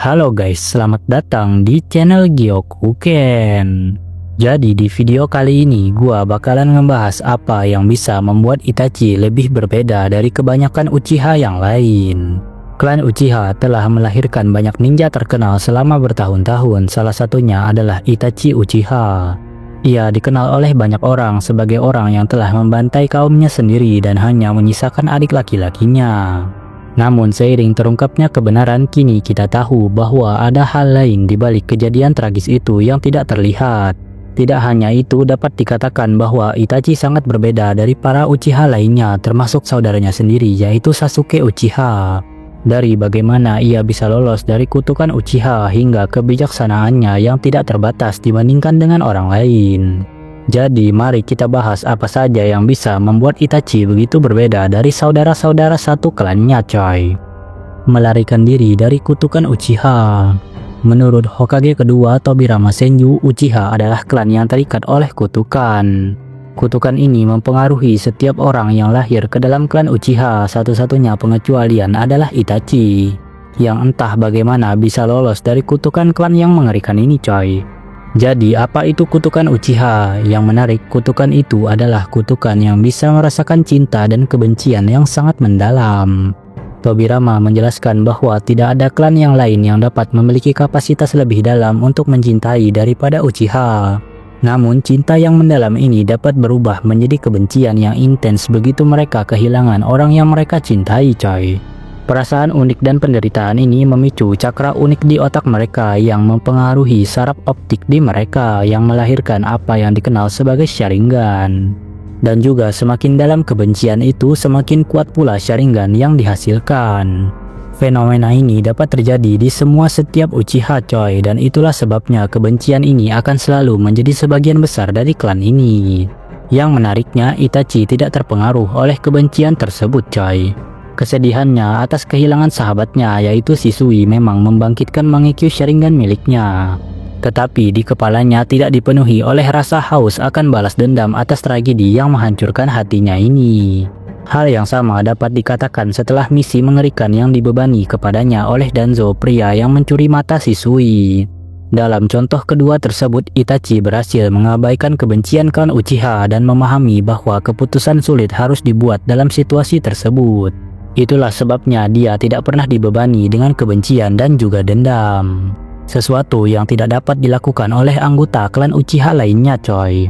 Halo guys, selamat datang di channel Gyokuken. Jadi di video kali ini gua bakalan ngebahas apa yang bisa membuat Itachi lebih berbeda dari kebanyakan Uchiha yang lain. Klan Uchiha telah melahirkan banyak ninja terkenal selama bertahun-tahun, salah satunya adalah Itachi Uchiha. Ia dikenal oleh banyak orang sebagai orang yang telah membantai kaumnya sendiri dan hanya menyisakan adik laki-lakinya. Namun seiring terungkapnya kebenaran, kini kita tahu bahwa ada hal lain di balik kejadian tragis itu yang tidak terlihat. Tidak hanya itu, dapat dikatakan bahwa Itachi sangat berbeda dari para Uchiha lainnya, termasuk saudaranya sendiri yaitu Sasuke Uchiha. Dari bagaimana ia bisa lolos dari kutukan Uchiha hingga kebijaksanaannya yang tidak terbatas dibandingkan dengan orang lain. Jadi mari kita bahas apa saja yang bisa membuat Itachi begitu berbeda dari saudara-saudara satu klannya coy. Melarikan diri dari kutukan Uchiha. Menurut Hokage kedua Tobirama Senju, Uchiha adalah klan yang terikat oleh kutukan. Kutukan ini mempengaruhi setiap orang yang lahir ke dalam klan Uchiha. Satu-satunya pengecualian adalah Itachi, yang entah bagaimana bisa lolos dari kutukan klan yang mengerikan ini coy. Jadi apa itu kutukan Uchiha? Yang menarik, kutukan itu adalah kutukan yang bisa merasakan cinta dan kebencian yang sangat mendalam. Tobirama menjelaskan bahwa tidak ada klan yang lain yang dapat memiliki kapasitas lebih dalam untuk mencintai daripada Uchiha. Namun cinta yang mendalam ini dapat berubah menjadi kebencian yang intens begitu mereka kehilangan orang yang mereka cintai coy. Perasaan unik dan penderitaan ini memicu cakra unik di otak mereka yang mempengaruhi saraf optik di mereka yang melahirkan apa yang dikenal sebagai Sharingan. Dan juga semakin dalam kebencian itu, semakin kuat pula Sharingan yang dihasilkan. Fenomena ini dapat terjadi di setiap Uchiha coy, dan itulah sebabnya kebencian ini akan selalu menjadi sebagian besar dari klan ini. Yang menariknya, Itachi tidak terpengaruh oleh kebencian tersebut coy. Kesedihannya atas kehilangan sahabatnya yaitu Shisui memang membangkitkan Mangekyo Sharingan miliknya. Tetapi di kepalanya tidak dipenuhi oleh rasa haus akan balas dendam atas tragedi yang menghancurkan hatinya ini. Hal yang sama dapat dikatakan setelah misi mengerikan yang dibebani kepadanya oleh Danzo, pria yang mencuri mata Shisui. Dalam contoh kedua tersebut, Itachi berhasil mengabaikan kebencian klan Uchiha dan memahami bahwa keputusan sulit harus dibuat dalam situasi tersebut. Itulah sebabnya dia tidak pernah dibebani dengan kebencian dan juga dendam. Sesuatu yang tidak dapat dilakukan oleh anggota klan Uchiha lainnya coy.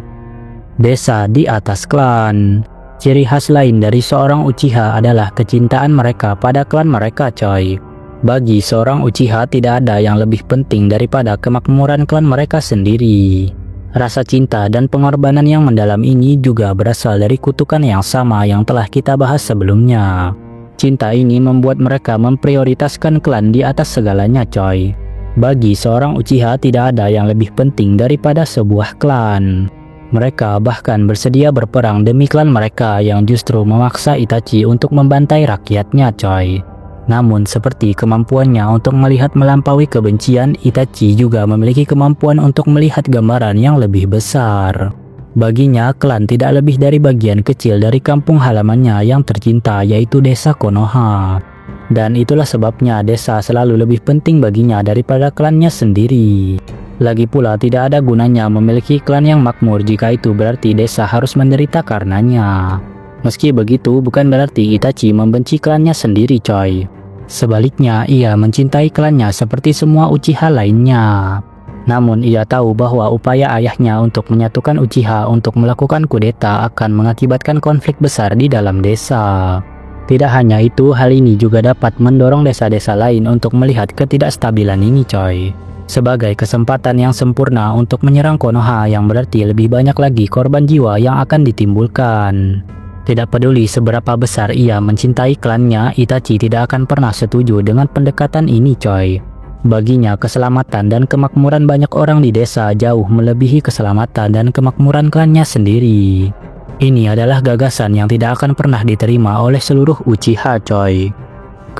Desa di atas klan. Ciri khas lain dari seorang Uchiha adalah kecintaan mereka pada klan mereka coy. Bagi seorang Uchiha tidak ada yang lebih penting daripada kemakmuran klan mereka sendiri. Rasa cinta dan pengorbanan yang mendalam ini juga berasal dari kutukan yang sama yang telah kita bahas sebelumnya. Cinta ini membuat mereka memprioritaskan klan di atas segalanya coy. Bagi seorang Uchiha tidak ada yang lebih penting daripada sebuah klan. Mereka bahkan bersedia berperang demi klan mereka yang justru memaksa Itachi untuk membantai rakyatnya coy. Namun seperti kemampuannya untuk melihat melampaui kebencian, Itachi juga memiliki kemampuan untuk melihat gambaran yang lebih besar. Baginya, klan tidak lebih dari bagian kecil dari kampung halamannya yang tercinta yaitu desa Konoha. Dan itulah sebabnya desa selalu lebih penting baginya daripada klannya sendiri. Lagi pula tidak ada gunanya memiliki klan yang makmur jika itu berarti desa harus menderita karenanya. Meski begitu, bukan berarti Itachi membenci klannya sendiri coy. Sebaliknya, ia mencintai klannya seperti semua Uchiha lainnya. Namun ia tahu bahwa upaya ayahnya untuk menyatukan Uchiha untuk melakukan kudeta akan mengakibatkan konflik besar di dalam desa. Tidak hanya itu, hal ini juga dapat mendorong desa-desa lain untuk melihat ketidakstabilan ini coy. Sebagai kesempatan yang sempurna untuk menyerang Konoha yang berarti lebih banyak lagi korban jiwa yang akan ditimbulkan. Tidak peduli seberapa besar ia mencintai klannya, Itachi tidak akan pernah setuju dengan pendekatan ini coy. Baginya keselamatan dan kemakmuran banyak orang di desa jauh melebihi keselamatan dan kemakmuran klannya sendiri. Ini adalah gagasan yang tidak akan pernah diterima oleh seluruh Uchiha coy.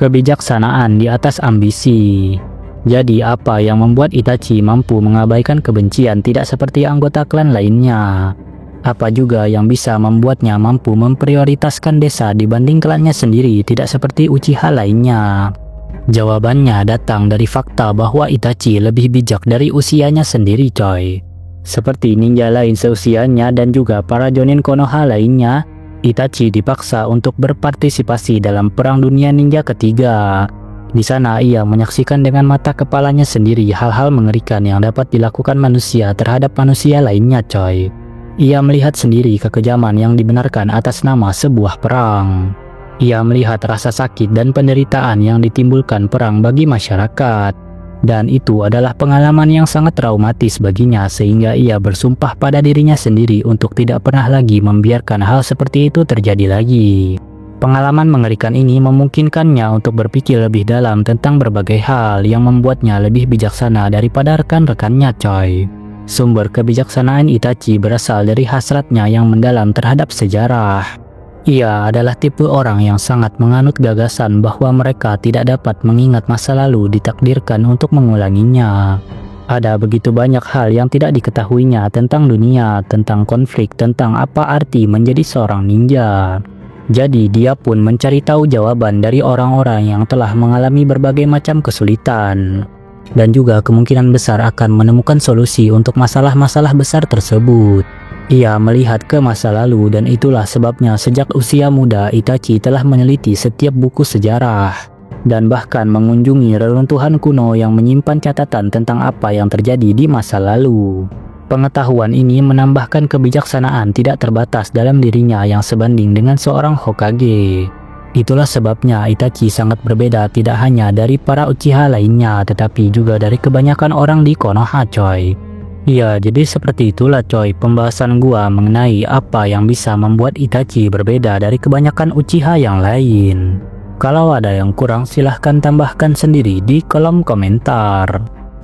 Kebijaksanaan di atas ambisi. Jadi apa yang membuat Itachi mampu mengabaikan kebencian tidak seperti anggota klan lainnya? Apa juga yang bisa membuatnya mampu memprioritaskan desa dibanding klannya sendiri tidak seperti Uchiha lainnya? Jawabannya datang dari fakta bahwa Itachi lebih bijak dari usianya sendiri coy. Seperti ninja lain seusianya dan juga para Jonin Konoha lainnya, Itachi dipaksa untuk berpartisipasi dalam Perang Dunia Ninja ketiga. Di sana ia menyaksikan dengan mata kepalanya sendiri hal-hal mengerikan yang dapat dilakukan manusia terhadap manusia lainnya coy. Ia melihat sendiri kekejaman yang dibenarkan atas nama sebuah perang. Ia melihat rasa sakit dan penderitaan yang ditimbulkan perang bagi masyarakat. Dan itu adalah pengalaman yang sangat traumatis baginya sehingga ia bersumpah pada dirinya sendiri untuk tidak pernah lagi membiarkan hal seperti itu terjadi lagi. Pengalaman mengerikan ini memungkinkannya untuk berpikir lebih dalam tentang berbagai hal yang membuatnya lebih bijaksana daripada rekan-rekannya coy. Sumber kebijaksanaan Itachi berasal dari hasratnya yang mendalam terhadap sejarah. Ia adalah tipe orang yang sangat menganut gagasan bahwa mereka tidak dapat mengingat masa lalu ditakdirkan untuk mengulanginya. Ada begitu banyak hal yang tidak diketahuinya tentang dunia, tentang konflik, tentang apa arti menjadi seorang ninja. Jadi dia pun mencari tahu jawaban dari orang-orang yang telah mengalami berbagai macam kesulitan. Dan juga kemungkinan besar akan menemukan solusi untuk masalah-masalah besar tersebut. Ia melihat ke masa lalu dan itulah sebabnya sejak usia muda Itachi telah meneliti setiap buku sejarah dan bahkan mengunjungi reruntuhan kuno yang menyimpan catatan tentang apa yang terjadi di masa lalu. Pengetahuan ini menambahkan kebijaksanaan tidak terbatas dalam dirinya yang sebanding dengan seorang Hokage. Itulah sebabnya Itachi sangat berbeda tidak hanya dari para Uchiha lainnya tetapi juga dari kebanyakan orang di Konoha coy. Ya, jadi seperti itulah coy pembahasan gua mengenai apa yang bisa membuat Itachi berbeda dari kebanyakan Uchiha yang lain. Kalau ada yang kurang silahkan tambahkan sendiri di kolom komentar.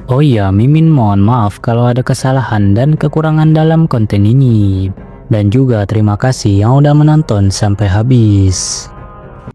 Oh iya, Mimin mohon maaf kalau ada kesalahan dan kekurangan dalam konten ini. Dan juga terima kasih yang udah menonton sampai habis.